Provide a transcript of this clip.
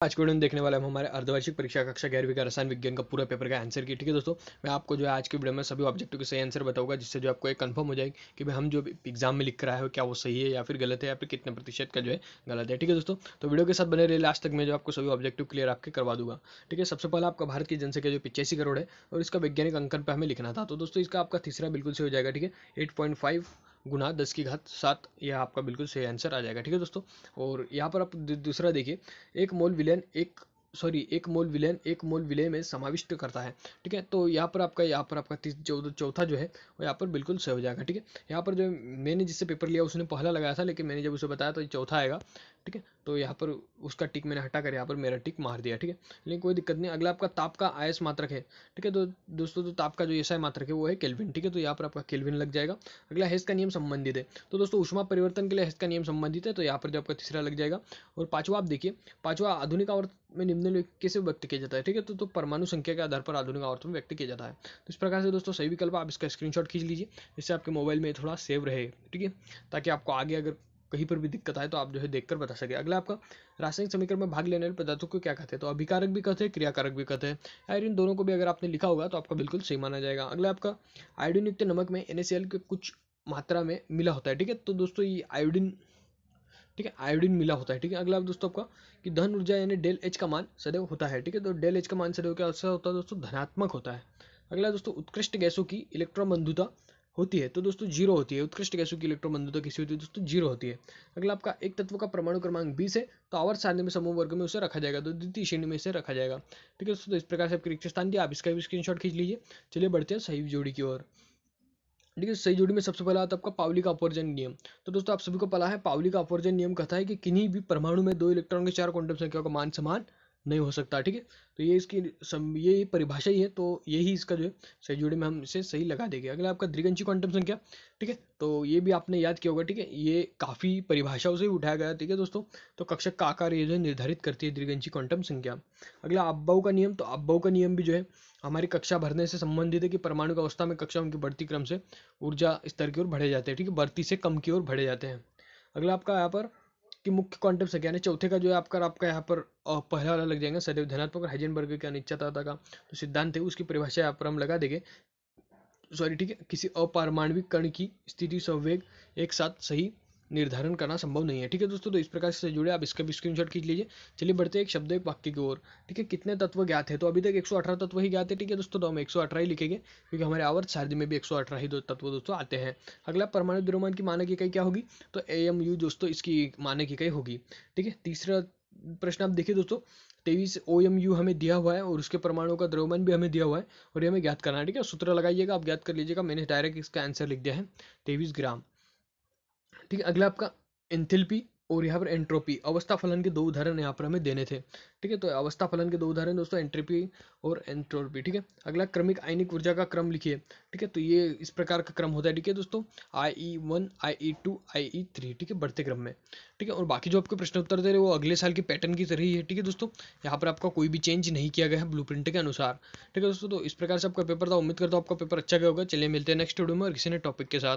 आज के वीडियो में देखने वाले हम हमारे अर्धवार्षिक परीक्षा कक्षा 11वीं का रसायन विज्ञान का पूरा पेपर का आंसर की। ठीक है दोस्तों, मैं आपको जो है आज के वीडियो में सभी ऑब्जेक्टिव के सही आंसर बताऊंगा, जिससे जो आपको एक कंफर्म हो जाएगी कि भाई हम जो एग्जाम में लिख रहा है क्या वो सही है या फिर गलत है, या फिर कितने प्रतिशत का जो है गलत है। ठीक है दोस्तों, तो वीडियो के साथ बने रहिए लास्ट तक, मैं जो आपको सभी ऑब्जेक्टिव क्लियर आपके करवा दूंगा। ठीक है, सबसे पहले आपका भारत की जनसंख्या जो 85 करोड़ है और इसका वैज्ञानिक अंकन पर हमें लिखना था, तो दोस्तों इसका आपका तीसरा बिल्कुल सही हो जाएगा। ठीक है, 8.5 गुना 10 की घात 7, यह आपका बिल्कुल सही आंसर आ जाएगा। ठीक है दोस्तों, और यहाँ पर आप दूसरा देखिए, एक मोल विलेन एक मोल विलय में समाविष्ट करता है। ठीक है, तो यहाँ पर आपका चौथा जो है वो यहाँ पर बिल्कुल सही हो जाएगा। ठीक है, यहाँ पर जो मैंने जिससे पेपर लिया उसने पहला लगाया था, लेकिन मैंने जब उसे बताया तो ये चौथा आएगा। ठीक है, तो यहाँ पर उसका टिक मैंने हटा कर यहाँ पर मेरा टिक मार दिया। ठीक है, लेकिन कोई दिक्कत नहीं। अगला आपका ताप का आयस मात्रक है। ठीक है, तो दोस्तों तो ताप का जो एसआई मात्रक है वो है केल्विन। ठीक है, तो यहाँ पर आपका केल्विन लग जाएगा। अगला हेस का नियम संबंधित है, तो दोस्तों ऊष्मा परिवर्तन के लिए हेस का नियम संबंधित है, तो यहाँ पर जो आपका तीसरा लग जाएगा। और पांचवा आप देखिए, पांचवा आधुनिक आवर्त में निम्नलिखित कैसे व्यक्त किया जाता है। ठीक है, तो परमाणु संख्या के आधार पर आधुनिक आवर्त में व्यक्त किया जाता है। तो इस प्रकार से दोस्तों सही विकल्प, आप इसका स्क्रीनशॉट खींच लीजिए, जिससे आपके मोबाइल में थोड़ा सेव रहे। ठीक है, ताकि आपको आगे अगर कहीं पर भी दिक्कत आए तो आप जो है देखकर बता सके। अगला आपका रासायनिक समीकरण में भाग लेने वाले पदार्थों को क्या कहते हैं, तो अभिकारक भी कहते हैं, क्रियाकारक भी कहते हैं। यार इन दोनों को भी अगर आपने लिखा होगा तो आपका बिल्कुल सही माना जाएगा। अगला आपका आयोडीन युक्त नमक में NaCl के कुछ मात्रा में मिला होता है। ठीक है, तो दोस्तों ये आयोडीन, ठीक है, आयोडीन मिला होता है। ठीक है, अगला दोस्तों आपका कि धन ऊर्जा यानी डेल एच का मान सदैव होता है। ठीक है, तो डेल एच का मान सदैव क्या होता है दोस्तों, धनात्मक होता है। अगला दोस्तों, उत्कृष्ट गैसों की इलेक्ट्रॉन बंधुता होती है, तो दोस्तों जीरो होती है। उत्कृष्ट गैसों की इलेक्ट्रॉन बंधुता किसी होती है दोस्तों, जीरो होती है। अगला आपका एक तत्व का परमाणु क्रमांक 20 है, तो आवर्त सारणी में समूह वर्ग में उसे रखा जाएगा, तो द्वितीय श्रेणी में इसे रखा जाएगा। ठीक है दोस्तों, तो इस प्रकार से आपके रिक्त स्थान दिया, आप इसका भी स्क्रीनशॉट खींच लीजिए। चलिए बढ़ते हैं सही जोड़ी की ओर। ठीक है, सही जोड़ी में सबसे पहला आता है आपका पाउली का अपवर्जन नियम। तो दोस्तों आप सभी को पता है, पाउली का अपवर्जन नियम कहता है कि किन्हीं भी परमाणु में 2 इलेक्ट्रॉन के 4 क्वांटम संख्या का मान समान नहीं हो सकता। ठीक है, तो ये इसकी ये परिभाषा ही है, तो यही इसका जो है सही जोड़ी में हम इसे सही लगा देंगे। अगला आपका द्विगंशी क्वांटम संख्या। ठीक है, तो ये भी आपने याद किया होगा। ठीक है, ये काफ़ी परिभाषाओं से ही उठाया गया है। ठीक है दोस्तों, तो कक्षक का आकार ये जो है निर्धारित करती है द्विगंशी क्वांटम संख्या। अगला अब्बाउ का नियम, तो अब्बाउ का नियम भी जो है हमारी कक्षा भरने से संबंधित है कि परमाणु अवस्था में कक्षा उनकी बढ़ती क्रम से ऊर्जा स्तर की ओर बढ़े जाते हैं। ठीक है, बढ़ती से कम की ओर बढ़े जाते हैं। अगला आपका यहाँ पर कि मुख्य क्वांटम संख्या यानी चौथे का जो है आपका यहाँ पर पहला वाला लग जाएगा सदैव धनात्मक, और हाइजेनबर्ग के अनिश्चितता का जो सिद्धांत है उसकी परिभाषा यहाँ पर हम लगा देंगे। सॉरी, ठीक है, किसी अपारमाणविक कण की स्थिति संवेग एक साथ सही निर्धारण करना संभव नहीं है। ठीक है दोस्तों, तो इस प्रकार से जुड़े, आप इसका भी स्क्रीनशॉट खींच लीजिए। चलिए बढ़ते हैं एक शब्द एक वाक्य की ओर। ठीक है, कितने तत्व ज्ञात है, तो अभी तक 118 तत्व ही ज्ञात है। ठीक है दोस्तों, तो हम 118 ही लिखेंगे, क्योंकि हमारे आवर्त सारणी में भी 118 ही दो तत्व दोस्तों आते हैं। अगला परमाणु द्रव्यमान की मानक इकाई क्या होगी, तो AMU दोस्तों इसकी मानक इकाई होगी। ठीक है, तीसरा प्रश्न आप देखिए दोस्तों, 23 OMU हमें दिया हुआ है और उसके परमाणु का द्रव्यमान भी हमें दिया हुआ है, और ये हमें ज्ञात करना है। ठीक है, सूत्र लगाइएगा, आप ज्ञात कर लीजिएगा। मैंने डायरेक्ट इसका आंसर लिख दिया है 23 ग्राम। ठीक है, अगला आपका एंथैल्पी और यहाँ पर एंट्रोपी, अवस्था फलन के दो उदाहरण यहाँ पर हमें देने थे। ठीक है, तो अवस्था फलन के दो उदाहरण दोस्तों एंट्रोपी और एंट्रोपी। ठीक है, अगला क्रमिक आयनिक ऊर्जा का क्रम लिखिए। ठीक है, तो ये इस प्रकार का क्रम होता है। ठीक है दोस्तों, IE1 IE2 IE3। ठीक है, बढ़ते क्रम में। ठीक है, और बाकी जो आपके प्रश्न उत्तर दे रहे वो अगले साल के पैटर्न की तरह ही है। ठीक है दोस्तों, यहाँ पर आपका कोई भी चेंज नहीं किया गया है ब्लूप्रिंट के अनुसार। ठीक है दोस्तों, तो इस प्रकार से आपका पेपर था। उम्मीद करता हूँ आपका पेपर अच्छा गया होगा। चलिए मिलते हैं नेक्स्ट वीडियो में और किसी नए टॉपिक के साथ।